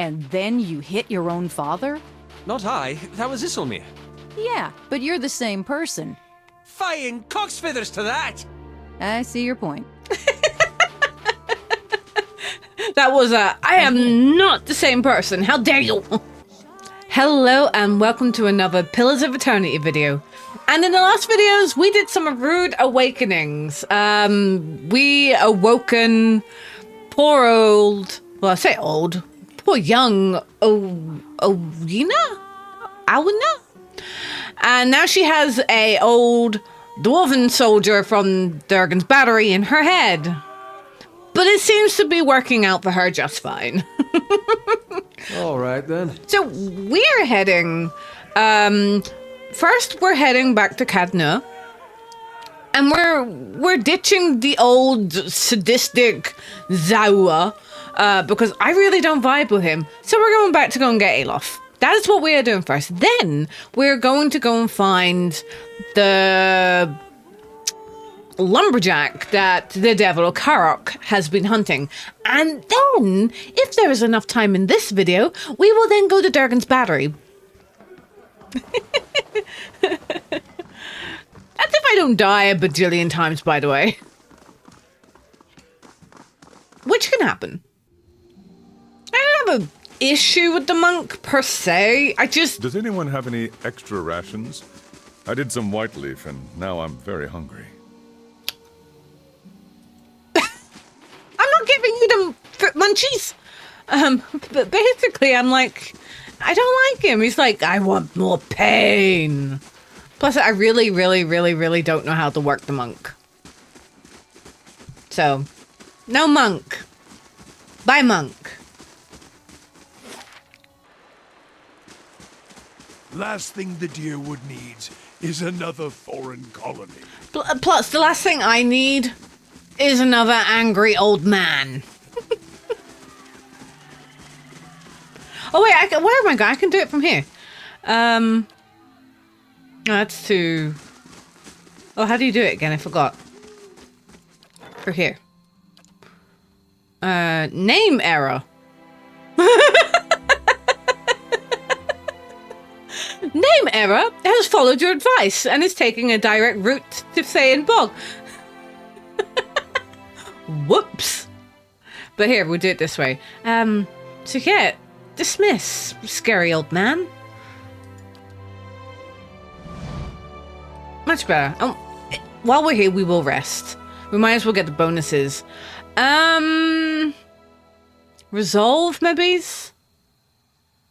And then you hit your own father? Not I, that was Isilmir. Yeah, but you're the same person. Fying cock's feathers to that! I see your point. That was I am not the same person. How dare you? Hello and welcome to another Pillars of Eternity video. And in the last videos, we did some rude awakenings. We awoken poor old, well, I say old, poor young Owina? And now she has a old dwarven soldier from Durgan's battery in her head. But it seems to be working out for her just fine. All right, then. So we're heading, first we're heading back to Cadna. And we're ditching the old sadistic Zaua, because I really don't vibe with him. So we're going back to go and get Alof. That is what we are doing first. Then we're going to go and find the lumberjack that the devil Karok has been hunting. And then, if there is enough time in this video, we will then go to Durgan's battery. As if I don't die a bajillion times, by the way. Which can happen. I don't have an issue with the monk, per se. I just... Does anyone have any extra rations? I did some white leaf, and now I'm very hungry. I'm not giving you the munchies. But basically, I'm like, I don't like him. He's like, I want more pain. Plus, I really, really, really, really don't know how to work the monk. So, no monk. Bye, monk. Last thing the Deerwood needs is another foreign colony. Plus, the last thing I need is another angry old man. Oh wait, where am I going? I can do it from here. That's too... Oh, how do you do it again? I forgot. For here. Name error. Name error has followed your advice and is taking a direct route to Sayin Bog. Whoops. But here, we'll do it this way. So yeah, dismiss, scary old man. Much better. While we're here, we will rest. We might as well get the bonuses. Resolve, maybe?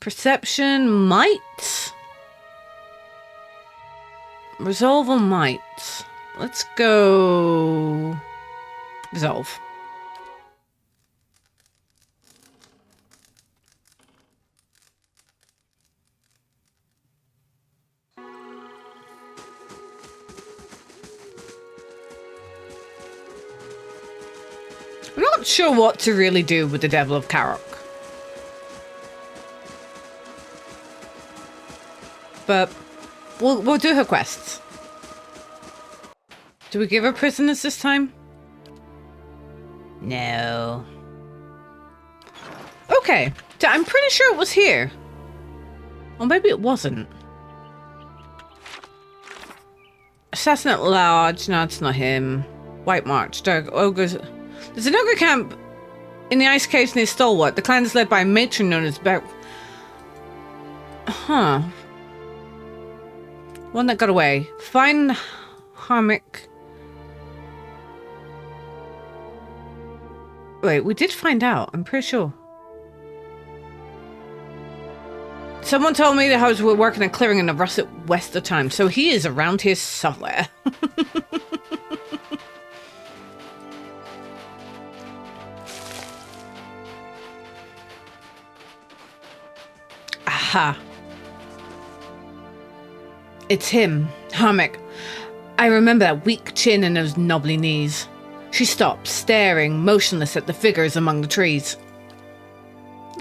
Perception, might? Resolve or might? Let's go... Resolve. I'm not sure what to really do with the Devil of Karok. But we'll do her quests. Do we give her prisoners this time? No. Okay, so I'm pretty sure it was here. Or maybe it wasn't. Assassinate Lodge. No, it's not him. White March. Dark Ogres. There's an ogre camp in the ice caves near Stalwart. The clan is led by a matron known as Huh. One that got away. Find Harmic. Wait, we did find out. I'm pretty sure. Someone told me the house were working a clearing in the Russet West of time, so he is around here somewhere. Aha. It's him, Harmic. I remember that weak chin and those knobbly knees. She stopped, staring, motionless at the figures among the trees.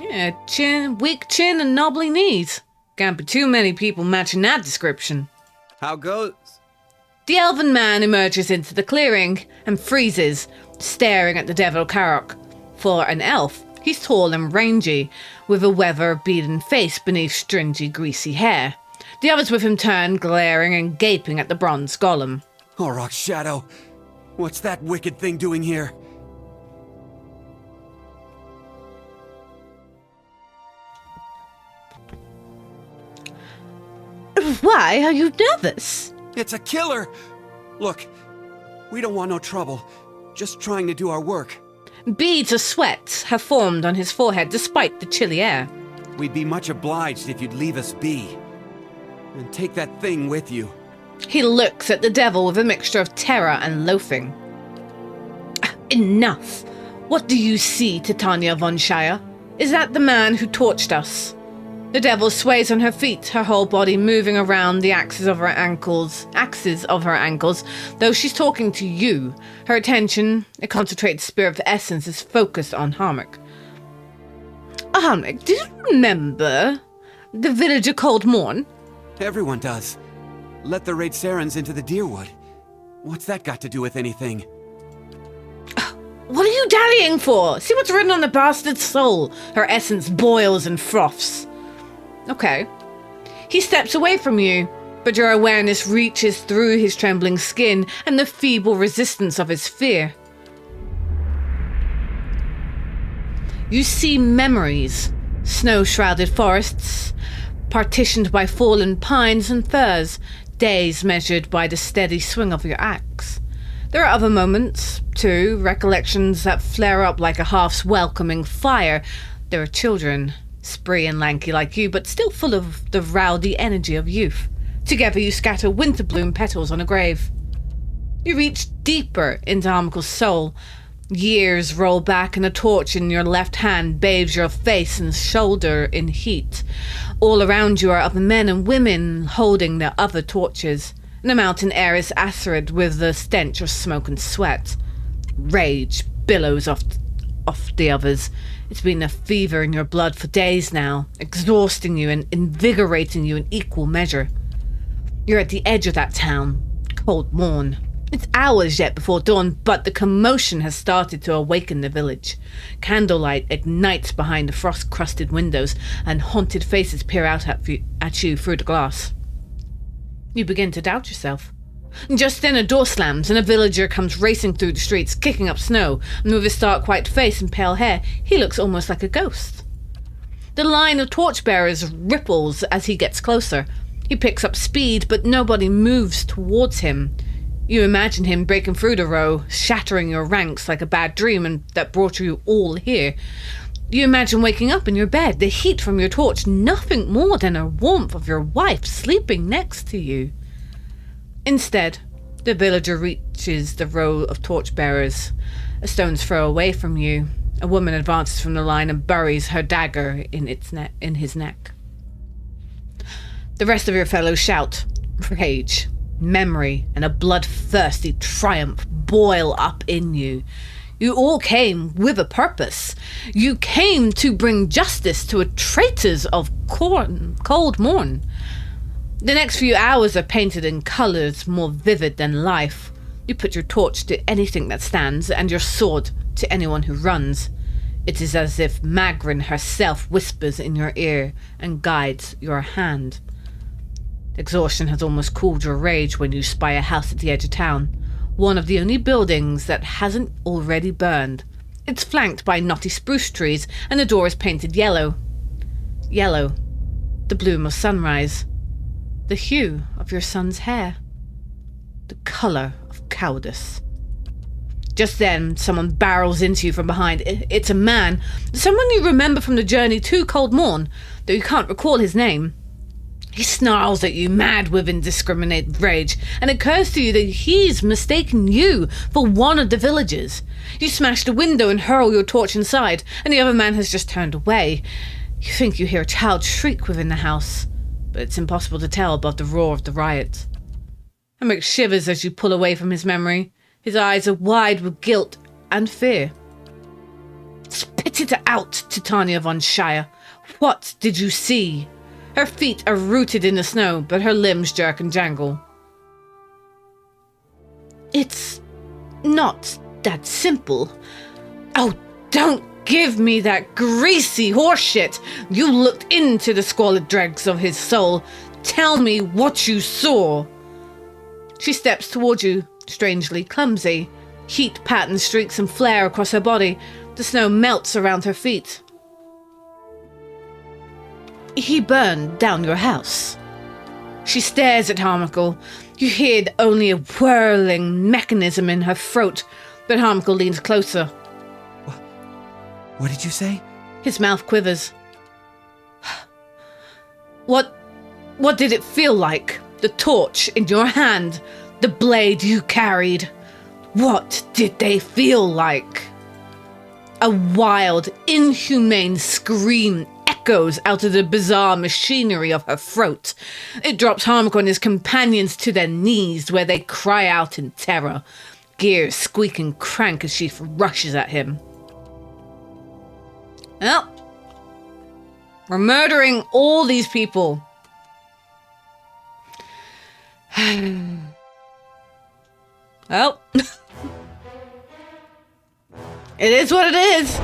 Yeah, weak chin and knobbly knees. Can't be too many people matching that description. How goes? The elven man emerges into the clearing and freezes, staring at the devil Karok. For an elf, He's tall and rangy, with a weather-beaten face beneath stringy, greasy hair. The others with him turn, glaring and gaping at the bronze golem. Auroch's shadow. What's that wicked thing doing here? Why are you nervous? It's a killer! Look, we don't want no trouble. Just trying to do our work. Beads of sweat have formed on his forehead despite the chilly air. We'd be much obliged if you'd leave us be. And take that thing with you. He looks at the devil with a mixture of terror and loathing. Enough! What do you see, Titania von Shire? Is that the man who torched us? The devil sways on her feet, her whole body moving around the axes of her ankles, though she's talking to you. Her attention, a concentrated spirit of essence, is focused on Harmach. Harmach, do you remember the village of Cold Morn? Everyone does. Let the Raid Sarens into the Deerwood. What's that got to do with anything? What are you dallying for? See what's written on the bastard's soul. Her essence boils and froths. Okay. He steps away from you, but your awareness reaches through his trembling skin and the feeble resistance of his fear. You see memories, snow-shrouded forests, partitioned by fallen pines and firs, days measured by the steady swing of your axe. There are other moments, too, recollections that flare up like a hearth's welcoming fire. There are children, spree and lanky like you, but still full of the rowdy energy of youth. Together you scatter winterbloom petals on a grave. You reach deeper into Harmach's soul. Years roll back and a torch in your left hand bathes your face and shoulder in heat. All around you are other men and women holding their other torches. The mountain air is acrid with the stench of smoke and sweat. Rage billows off the others. It's been a fever in your blood for days now, exhausting you and invigorating you in equal measure. You're at the edge of that town, Cold Morn. It's hours yet before dawn, but the commotion has started to awaken the village. Candlelight ignites behind the frost-crusted windows, and haunted faces peer out at you through the glass. You begin to doubt yourself. Just then a door slams and a villager comes racing through the streets, kicking up snow, and with his stark white face and pale hair, he looks almost like a ghost. The line of torchbearers ripples as he gets closer. He picks up speed, but nobody moves towards him. You imagine him breaking through the row, shattering your ranks like a bad dream and that brought you all here. You imagine waking up in your bed, the heat from your torch, nothing more than the warmth of your wife sleeping next to you. Instead, the villager reaches the row of torchbearers. A stone's throw away from you, a woman advances from the line and buries her dagger in his neck. The rest of your fellows shout. Rage, memory, and a bloodthirsty triumph boil up in you. You all came with a purpose. You came to bring justice to a traitors of Cold Morn. The next few hours are painted in colours more vivid than life. You put your torch to anything that stands and your sword to anyone who runs. It is as if Magrin herself whispers in your ear and guides your hand. Exhaustion has almost cooled your rage when you spy a house at the edge of town. One of the only buildings that hasn't already burned. It's flanked by knotty spruce trees, and the door is painted yellow. Yellow, the bloom of sunrise, the hue of your son's hair, the colour of cowardice. Just then, someone barrels into you from behind. It's a man, someone you remember from the journey to Cold Morn, though you can't recall his name. He snarls at you, mad with indiscriminate rage, and it occurs to you that he's mistaken you for one of the villagers. You smash the window and hurl your torch inside, and the other man has just turned away. You think you hear a child shriek within the house, but it's impossible to tell above the roar of the riot. Harmach shivers as you pull away from his memory. His eyes are wide with guilt and fear. Spit it out, Titania von Shire. What did you see? Her feet are rooted in the snow, but her limbs jerk and jangle. It's not that simple. Oh, don't Give me that greasy horseshit. You looked into the squalid dregs of his soul. Tell me what you saw. She steps towards you, strangely clumsy. Heat patterns streaks and flare across her body. The snow melts around her feet. He burned down your house. She stares at Harmachal. You hear only a whirling mechanism in her throat, but Harmachal leans closer. What did you say? His mouth quivers. What did it feel like? The torch in your hand, the blade you carried. What did they feel like? A wild, inhumane scream echoes out of the bizarre machinery of her throat. It drops Harmachal and his companions to their knees, where they cry out in terror. Gears squeak and crank as she rushes at him. Well, we're murdering all these people. Well, it is what it is.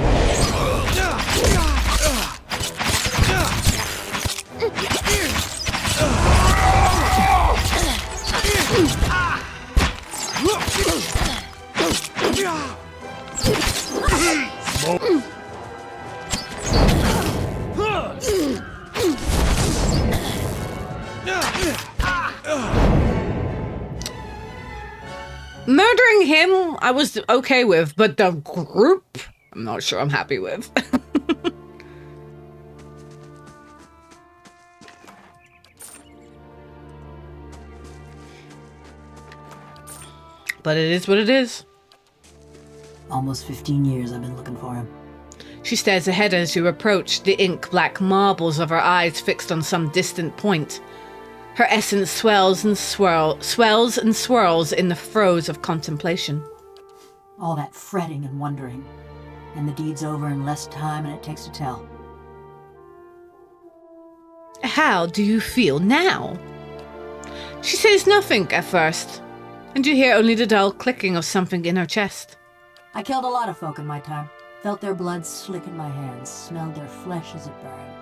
Murdering him, I was okay with, but the group, I'm not sure I'm happy with. But it is what it is. Almost 15 years I've been looking for him. She stares ahead as you approach, the ink-black marbles of her eyes fixed on some distant point. Her essence swells and swells and swirls in the throes of contemplation. All that fretting and wondering. And the deed's over in less time than it takes to tell. How do you feel now? She says nothing at first, and you hear only the dull clicking of something in her chest. I killed a lot of folk in my time. Felt their blood slick in my hands. Smelled their flesh as it burned.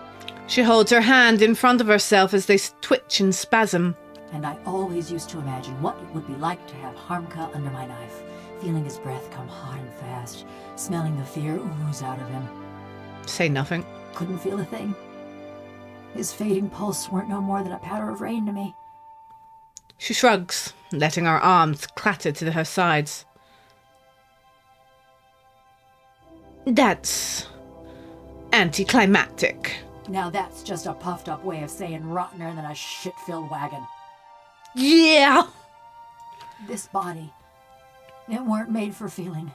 She holds her hand in front of herself as they twitch and spasm. And I always used to imagine what it would be like to have Harmka under my knife, feeling his breath come hot and fast, smelling the fear ooze out of him. Say nothing. Couldn't feel a thing. His fading pulse weren't no more than a patter of rain to me. She shrugs, letting her arms clatter to her sides. That's anticlimactic. Now that's just a puffed up way of saying rottener than a shit-filled wagon. Yeah! This body, it weren't made for feeling.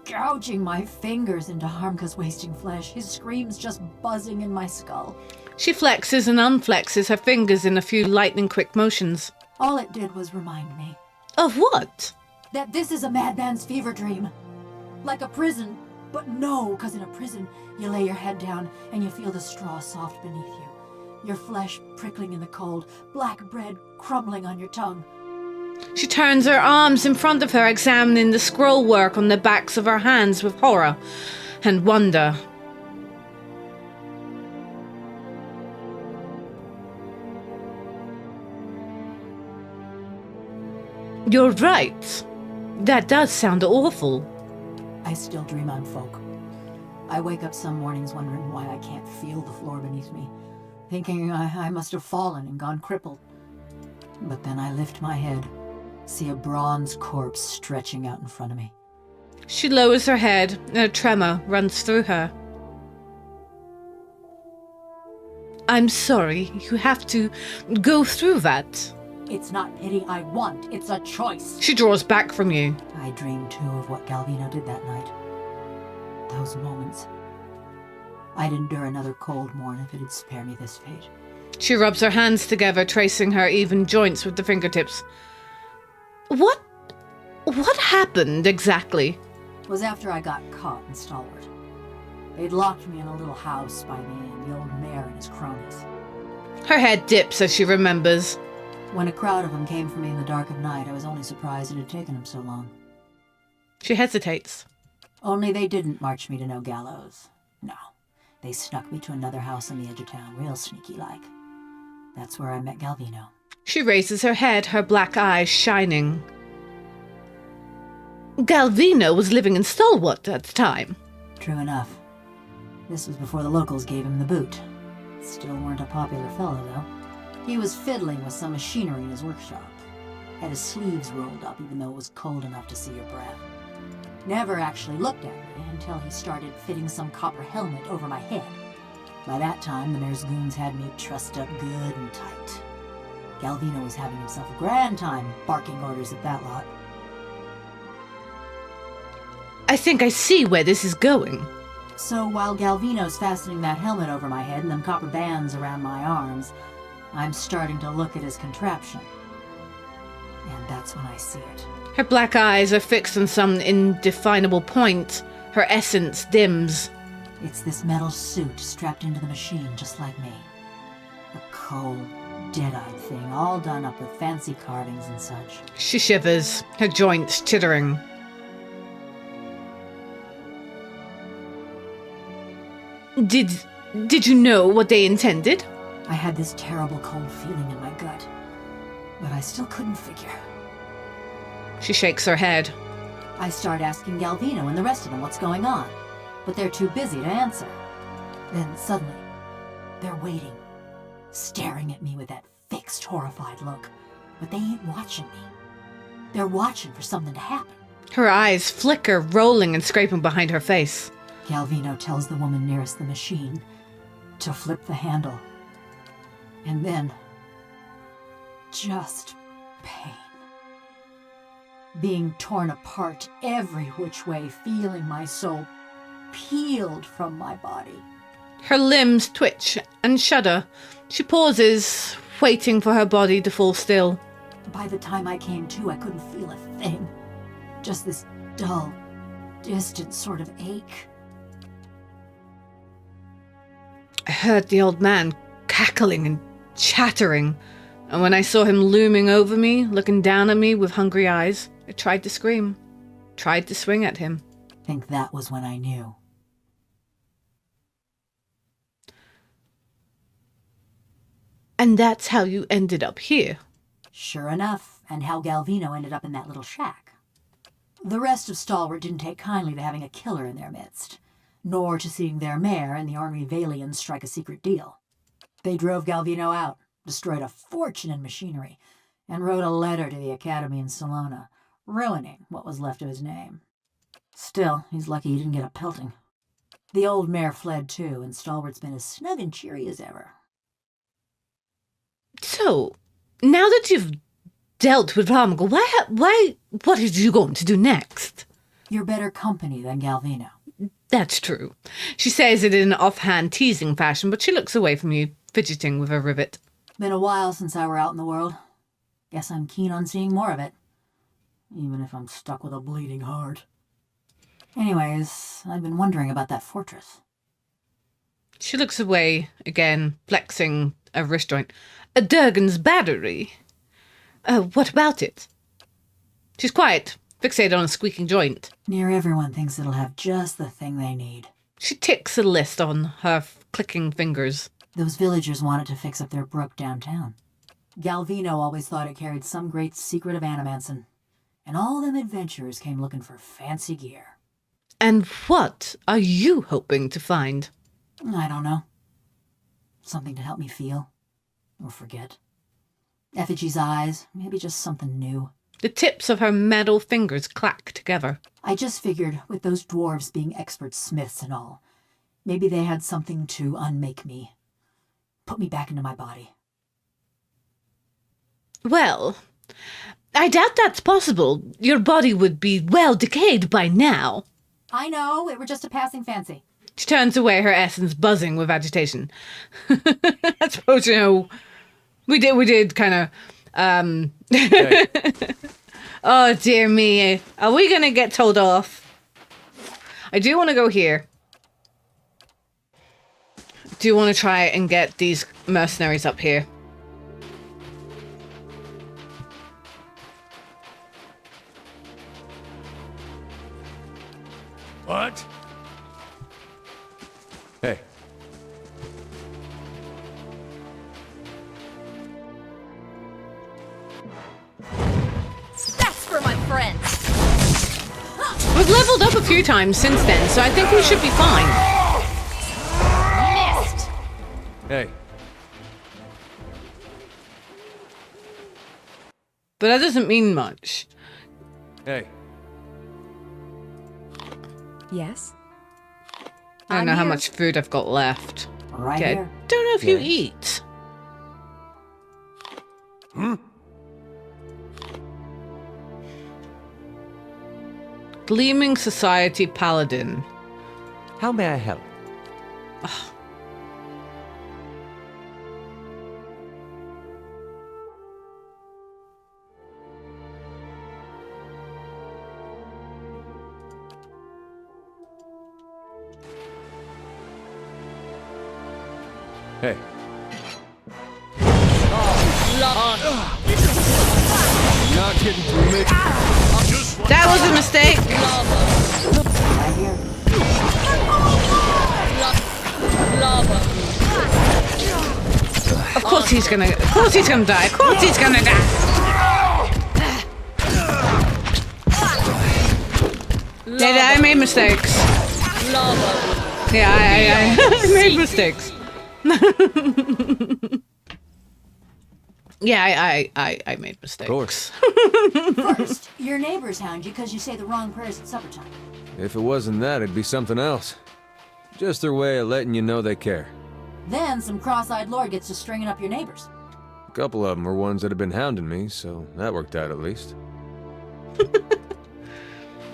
Gouging my fingers into Harmka's wasting flesh, his screams just buzzing in my skull. She flexes and unflexes her fingers in a few lightning-quick motions. All it did was remind me Of what? that this is a madman's fever dream. Like a prison, but no, 'cause in a prison, you lay your head down and you feel the straw soft beneath you. Your flesh prickling in the cold, black bread crumbling on your tongue. She turns her arms in front of her, examining the scroll work on the backs of her hands with horror and wonder. You're right. That does sound awful. I still dream on folk. I wake up some mornings wondering why I can't feel the floor beneath me, thinking I must have fallen and gone crippled. But then I lift my head, see a bronze corpse stretching out in front of me. She lowers her head, and a tremor runs through her. I'm sorry, you have to go through that. It's not pity I want, it's a choice. She draws back from you. I dreamed too of what Galvino did that night. Those moments. I'd endure another cold morn if it'd spare me this fate. She rubs her hands together, tracing her even joints with the fingertips. What happened exactly? It was after I got caught in Stalwart. They'd locked me in a little house by me and the old mayor and his cronies. Her head dips as she remembers. When a crowd of them came for me in the dark of night, I was only surprised it had taken them so long. She hesitates. Only they didn't march me to no gallows. No. They snuck me to another house on the edge of town, real sneaky-like. That's where I met Galvino. She raises her head, her black eyes shining. Galvino was living in Stalwart at the time. True enough. This was before the locals gave him the boot. Still weren't a popular fellow, though. He was fiddling with some machinery in his workshop. Had his sleeves rolled up, even though it was cold enough to see your breath. Never actually looked at me until he started fitting some copper helmet over my head. By that time, the mayor's goons had me trussed up good and tight. Galvino was having himself a grand time barking orders at that lot. I think I see where this is going. So while Galvino's fastening that helmet over my head and them copper bands around my arms, I'm starting to look at his contraption. And that's when I see it. Her black eyes are fixed on some indefinable point. Her essence dims. It's this metal suit strapped into the machine just like me. A cold, dead-eyed thing, all done up with fancy carvings and such. She shivers, her joints chittering. Did you know what they intended? I had this terrible cold feeling in my gut, but I still couldn't figure. She shakes her head. I start asking Galvino and the rest of them what's going on, but they're too busy to answer. Then suddenly, they're waiting, staring at me with that fixed, horrified look, but they ain't watching me. They're watching for something to happen. Her eyes flicker, rolling and scraping behind her face. Galvino tells the woman nearest the machine to flip the handle. And then, just pain. Being torn apart every which way, feeling my soul peeled from my body. Her limbs twitch and shudder. She pauses, waiting for her body to fall still. By the time I came to, I couldn't feel a thing. Just this dull, distant sort of ache. I heard the old man cackling and chattering, and when I saw him looming over me, looking down at me with hungry eyes, I tried to scream, tried to swing at him. I think that was when I knew. And that's how you ended up here. Sure enough, and how Galvino ended up in that little shack. The rest of Stalwart didn't take kindly to having a killer in their midst, nor to seeing their mayor and the Ornery Valians strike a secret deal. They drove Galvino out, destroyed a fortune in machinery, and wrote a letter to the Academy in Salona, ruining what was left of his name. Still, he's lucky he didn't get a pelting. The old mayor fled too, and Stalwart's been as snug and cheery as ever. So, now that you've dealt with Romigal, what are you going to do next? You're better company than Galvino. That's true. She says it in an offhand, teasing fashion, but she looks away from you, fidgeting with her rivet. Been a while since I were out in the world. Guess I'm keen on seeing more of it. Even if I'm stuck with a bleeding heart. Anyways, I've been wondering about that fortress. She looks away again, flexing a wrist joint. A Durgan's battery. What about it? She's quiet, fixated on a squeaking joint. Near everyone thinks it'll have just the thing they need. She ticks a list on her clicking fingers. Those villagers wanted to fix up their brook downtown. Galvino always thought it carried some great secret of Animanson. And all them adventurers came looking for fancy gear. And what are you hoping to find? I don't know. Something to help me feel. Or forget. Effigy's eyes, maybe just something new. The tips of her metal fingers clack together. I just figured, with those dwarves being expert smiths and all, maybe they had something to unmake me. Put me back into my body. Well, I doubt that's possible. Your body would be well decayed by now. I know, it were just a passing fancy. She turns away, her essence buzzing with agitation. I suppose, you know, we did kind of, Hey, Oh, dear me. Are we going to get told off? I do want to go here. Do you want to try and get these mercenaries up here? That's for my friends. We've leveled up a few times since then, so I think we should be fine. Missed. Hey, But that doesn't mean much. hey. Yes. I don't know I'm how here. much food I've got left. Right Okay, here. don't know if you Yeah. eat. Gleaming Society Paladin. How may I help? Hey. Not getting through me. That was a mistake. Right here. Of course he's gonna die. Of course he's gonna die. Yeah, I made mistakes. Yeah, I made mistakes. Yeah, I made mistakes. Of course. First, your neighbors hound you because you say the wrong prayers at supper time. If it wasn't that, it'd be something else. Just their way of letting you know they care. Then some cross-eyed lord gets to stringing up your neighbors. A couple of them were ones that had been hounding me, so that worked out at least.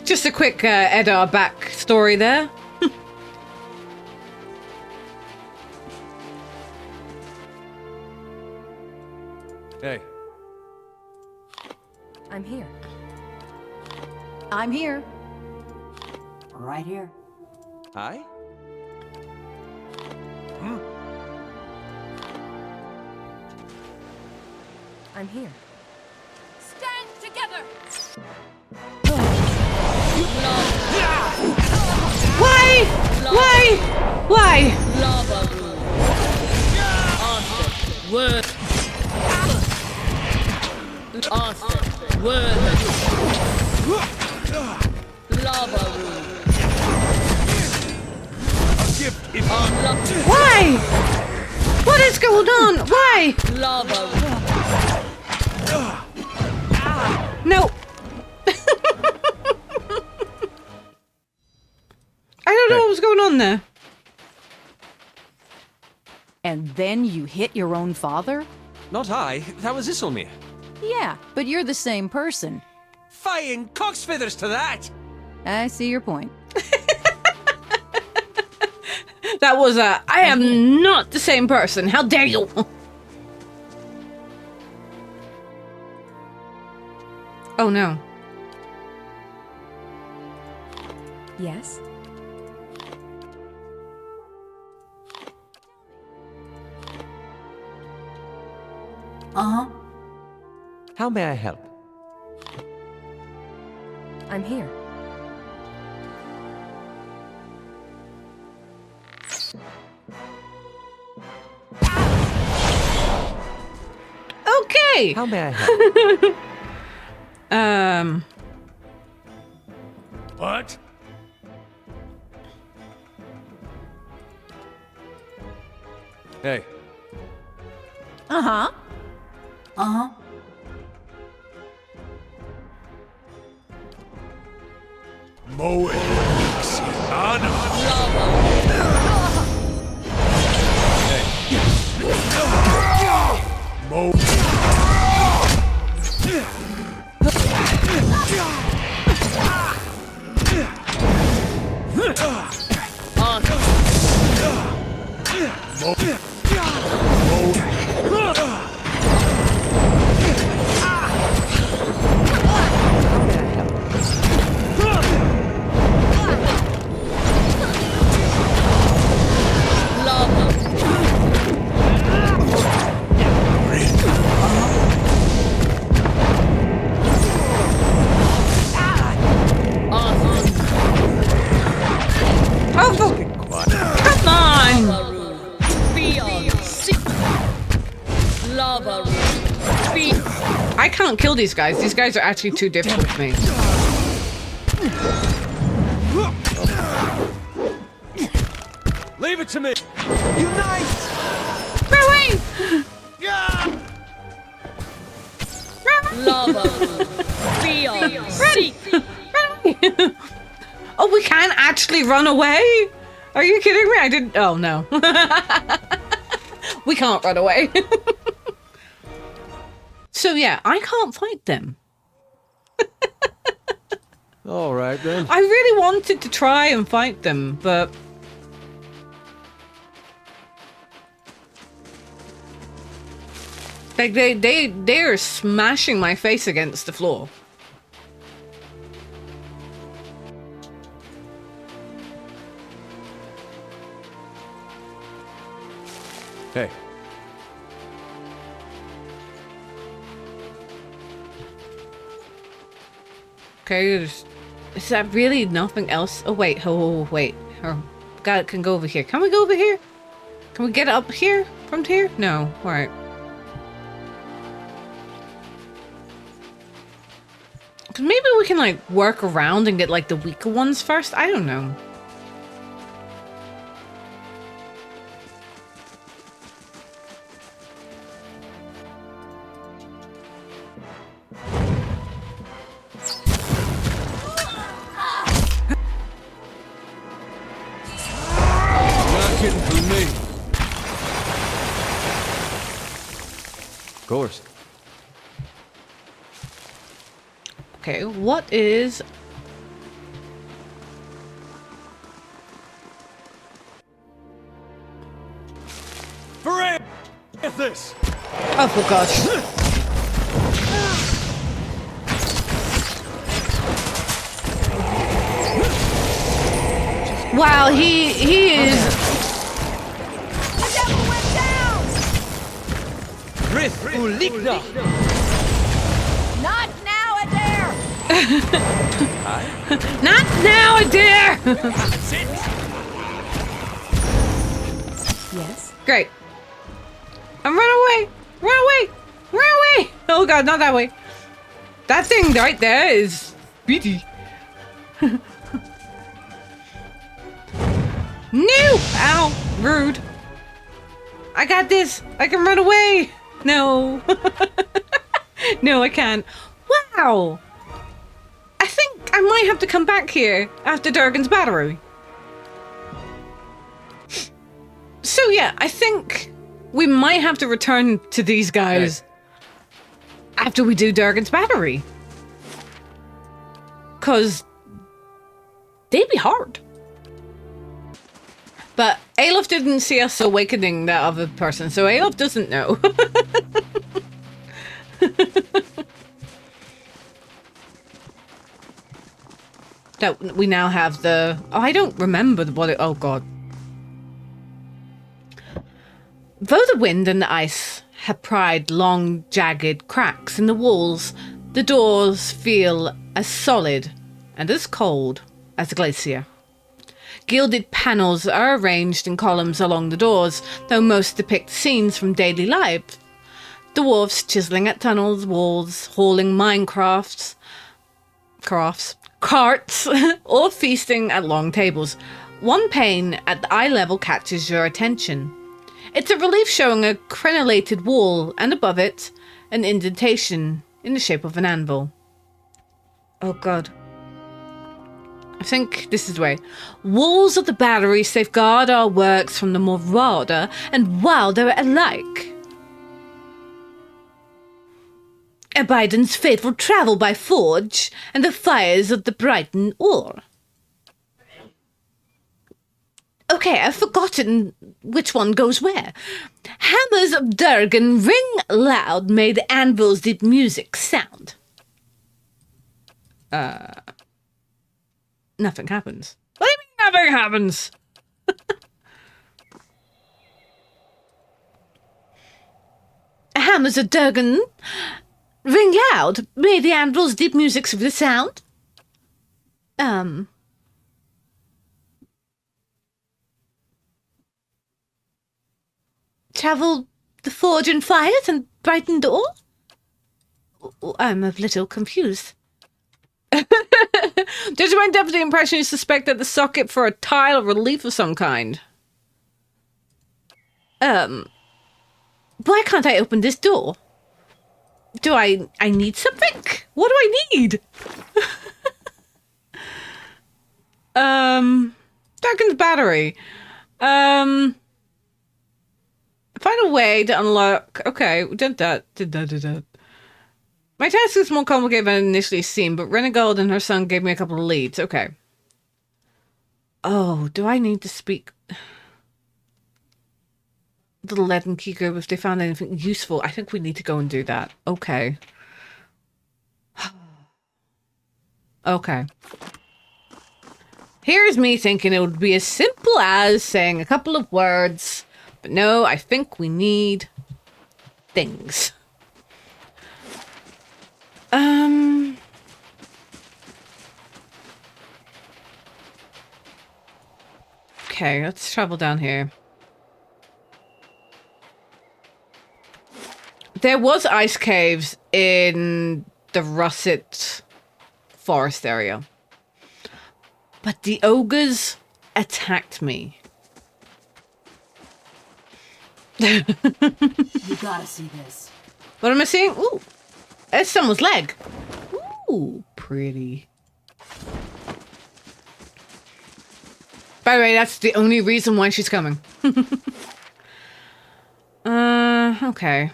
Just a quick Eddar backstory there. Hey. I'm here. I'm here. Right here. Hi? I'm here. Stand together. Why? Why? Gift if Why? What is going on? Why? No. I don't know what was going on there. And then you hit your own father? Not I. That was Isilmir. Yeah, but you're the same person. Flying cock's feathers to that! I see your point. That was I am not the same person. How dare you? Oh no. Yes. Uh-huh. How may I help? I'm here. Okay. How may I help? what? Hey. Uh-huh. Uh-huh. Moe Xiana. Mo. Oh, come on. Lava room. I can't kill these guys. These guys are actually too difficult for me. Leave it to me! Run away! Oh, we can't actually run away? Are you kidding me? I didn't. Oh, no. We can't run away. So, yeah, I can't fight them. All right, then. I really wanted to try and fight them, but... Like, they're smashing my face against the floor. Hey. Okay, is that really nothing else? Oh, wait. Oh, wait. Oh, God, can go over here. Can we go over here? Can we get up here? From here? No. All right. Maybe we can, like, work around and get, like, the weaker ones first? I don't know. Not getting through me. Of course. Okay, what is... Hooray! Get this! Oh, for gosh. Wow, he is... Not now, Adair! Not now, Adair! Yes. Great. And run away! Run away! Run away! Oh god, not that way. That thing right there is speedy. No! Ow! Rude. I got this! I can run away! No. No, I can't. Wow! I think I might have to come back here after Durgan's battery. So yeah, I think we might have to return to these guys after we do Durgan's battery. 'Cause they'd be hard. But Alof didn't see us awakening that other person, so Alof doesn't know. That we now have the... Oh, I don't remember what it... Oh, God. Though the wind and the ice have pried long, jagged cracks in the walls, the doors feel as solid and as cold as a glacier. Gilded panels are arranged in columns along the doors, though most depict scenes from daily life. Dwarves chiseling at tunnels, walls, hauling carts, or feasting at long tables. One pane at the eye level catches your attention. It's a relief showing a crenellated wall, and above it, an indentation in the shape of an anvil. Oh god. I think this is the way. Walls of the battery safeguard our works from the marauder and wilder alike. Abiden's fateful travel by forge and the fires of the Brighton ore. Okay, I've forgotten which one goes where. Hammers of Durgan ring loud, may the anvil's deep music sound. Nothing happens. What do you mean nothing happens? Hammers of Durgan ring loud, may the anvil's deep music the sound. Travel the forge and fires and brightened ore? I'm a little confused. Judging by deputy impression, you suspect that the socket for a tile relief of some kind. Why can't I open this door? Do I need something? What do I need? Darkened battery. Find a way to unlock. Okay, we did that. My task is more complicated than it initially seemed, but Renegold and her son gave me a couple of leads. Okay. Oh, do I need to speak? The Led and Kiko, if they found anything useful. I think we need to go and do that. Okay. Okay. Here's me thinking it would be as simple as saying a couple of words. But no, I think we need things. Okay, let's travel down here. There was ice caves in the Russet forest area. But the ogres attacked me. You gotta see this. What am I seeing? Ooh, it's someone's leg. Ooh, pretty. By the way, that's the only reason why she's coming. Okay.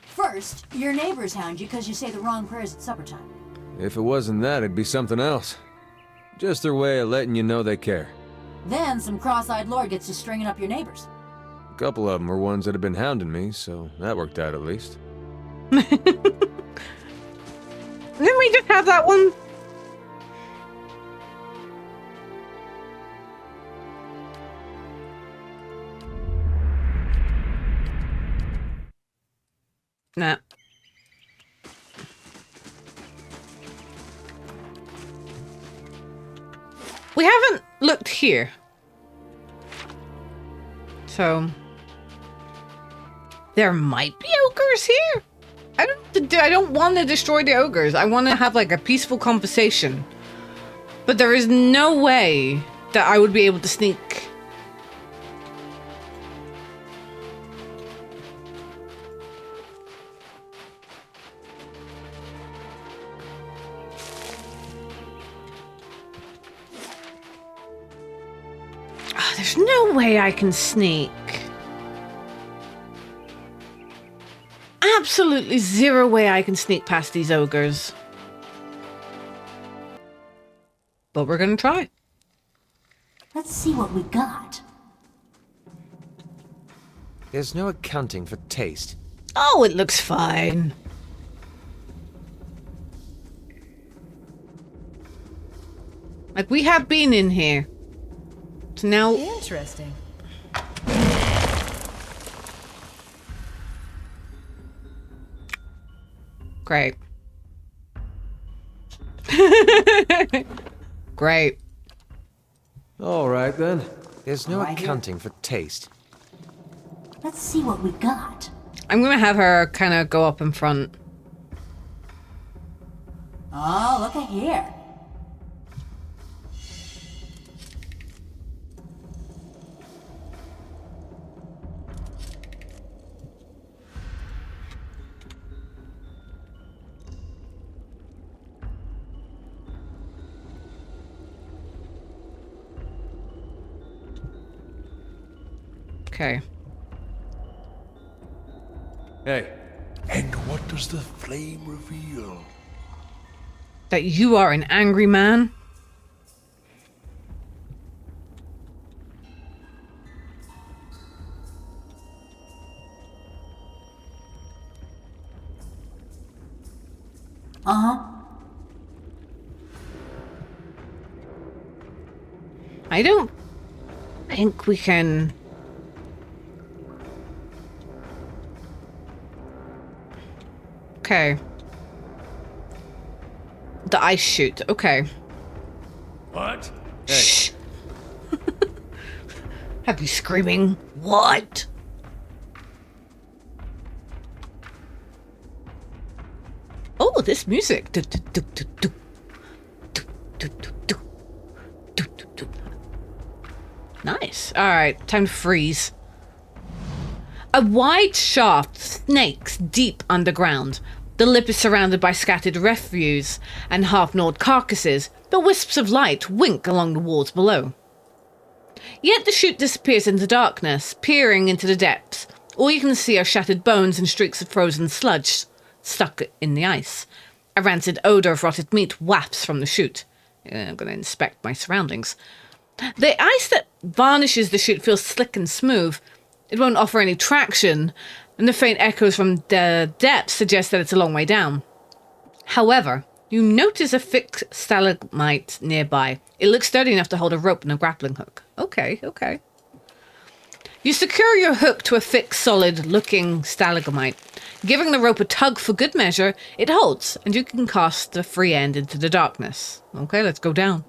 First, your neighbors hound you because you say the wrong prayers at supper time. If it wasn't that, it'd be something else. Just their way of letting you know they care. Then some cross-eyed lord gets to stringing up your neighbors. A couple of them were ones that had been hounding me, so that worked out at least. Didn't we just have that one? Nah. We haven't looked here. So there might be ogres here. I don't want to destroy the ogres. I want to have like a peaceful conversation. But there is no way that I would be able to sneak. There's no way I can sneak. Absolutely zero way I can sneak past these ogres. But we're gonna try. Let's see what we got. There's no accounting for taste. Oh, it looks fine. Like, we have been in here. So now... Interesting. Great. Great. All right, then. There's no Right here. accounting for taste. Let's see what we got. I'm gonna have her kind of go up in front. Oh, look at here. Okay. Hey, And what does the flame reveal? That you are an angry man? Uh-huh. I don't think we can... Okay. The ice chute. Okay. What? Shh. Have you screaming? What? this music. Nice. All right, time to freeze. A wide shaft snakes deep underground. The lip is surrounded by scattered refuse and half-gnawed carcasses, but wisps of light wink along the walls below. Yet the chute disappears into darkness, peering into the depths. All you can see are shattered bones and streaks of frozen sludge stuck in the ice. A rancid odor of rotted meat wafts from the chute. I'm going to inspect my surroundings. The ice that varnishes the chute feels slick and smooth. It won't offer any traction, and the faint echoes from the depths suggest that it's a long way down. However, you notice a thick stalagmite nearby. It looks sturdy enough to hold a rope and a grappling hook. Okay. You secure your hook to a thick, solid-looking stalagmite. Giving the rope a tug for good measure, it holds, and you can cast the free end into the darkness. Okay, let's go down.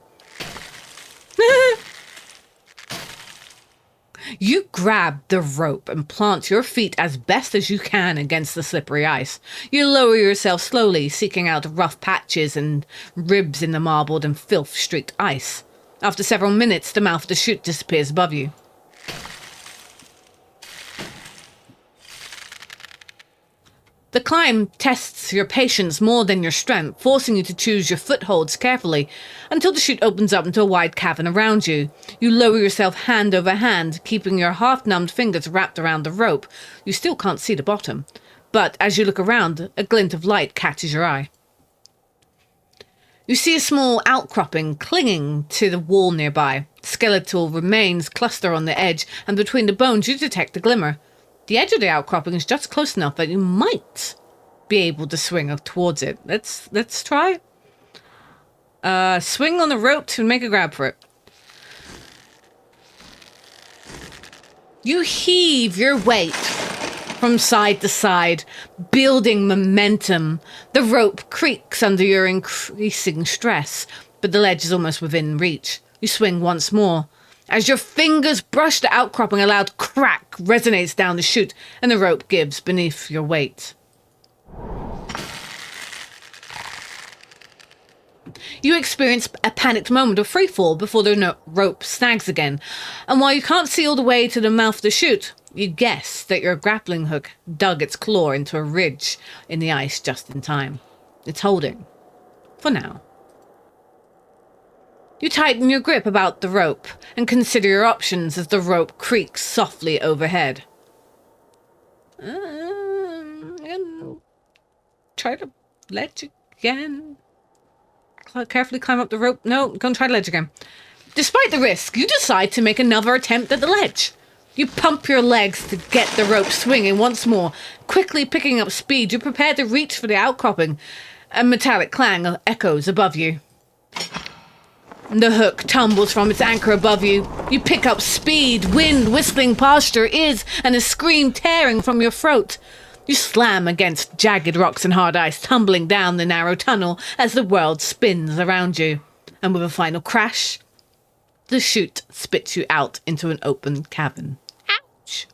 You grab the rope and plant your feet as best as you can against the slippery ice. You lower yourself slowly, seeking out rough patches and ribs in the marbled and filth-streaked ice. After several minutes, the mouth of the chute disappears above you. The climb tests your patience more than your strength, forcing you to choose your footholds carefully until the chute opens up into a wide cavern around you. You lower yourself hand over hand, keeping your half-numbed fingers wrapped around the rope. You still can't see the bottom, but as you look around, a glint of light catches your eye. You see a small outcropping clinging to the wall nearby. Skeletal remains cluster on the edge, and between the bones you detect a glimmer. The edge of the outcropping is just close enough that you might be able to swing towards it. Let's try. Swing on the rope to make a grab for it. You heave your weight from side to side, building momentum. The rope creaks under your increasing stress, but the ledge is almost within reach. You swing once more. As your fingers brush the outcropping, a loud crack resonates down the chute, and the rope gives beneath your weight. You experience a panicked moment of freefall before the rope snags again, and while you can't see all the way to the mouth of the chute, you guess that your grappling hook dug its claw into a ridge in the ice just in time. It's holding. For now. You tighten your grip about the rope and consider your options as the rope creaks softly overhead. And try to ledge again. Carefully climb up the rope. No, go and try to ledge again. Despite the risk, you decide to make another attempt at the ledge. You pump your legs to get the rope swinging once more. Quickly picking up speed, you prepare to reach for the outcropping. A metallic clang echoes above you. The hook tumbles from its anchor above you. You pick up speed, wind whistling past your ears, and a scream tearing from your throat. You slam against jagged rocks and hard ice, tumbling down the narrow tunnel as the world spins around you. And with a final crash, the chute spits you out into an open cavern. Ouch!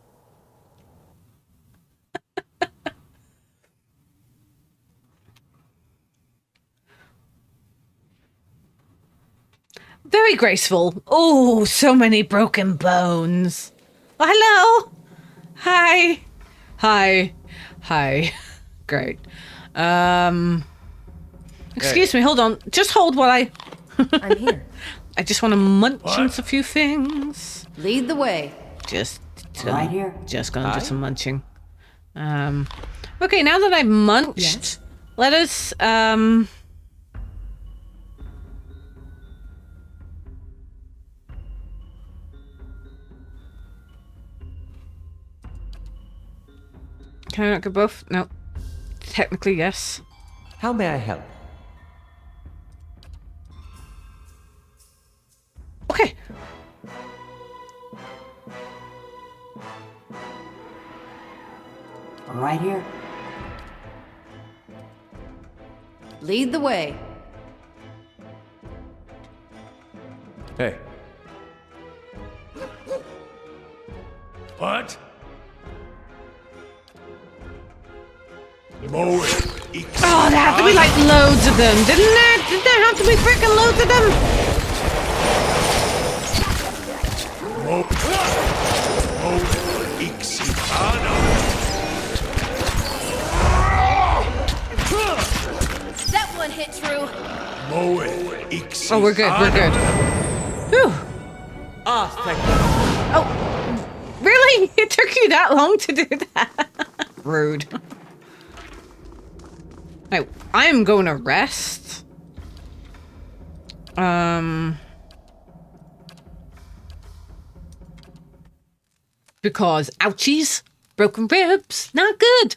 Very graceful. Oh, so many broken bones. Oh, hello. Hi. Hi. Hi. Great. Excuse me, hold on. Just hold while I'm here. I just want to munch on a few things. Lead the way. Just Right here. Just gonna do some munching. Okay, now that I've munched, let us Can I not get both? No. Technically, yes. How may I help? Okay. Right here. Lead the way. Hey, What? Moe. Oh, there have to be like loads of them, didn't there? Did there have to be freaking loads of them? That one hit true. Oh, we're good. We're good. Whew. Ah, thank you. Oh, really? It took you that long to do that? Rude. Now, I'm going to rest. Because ouchies, broken ribs, not good.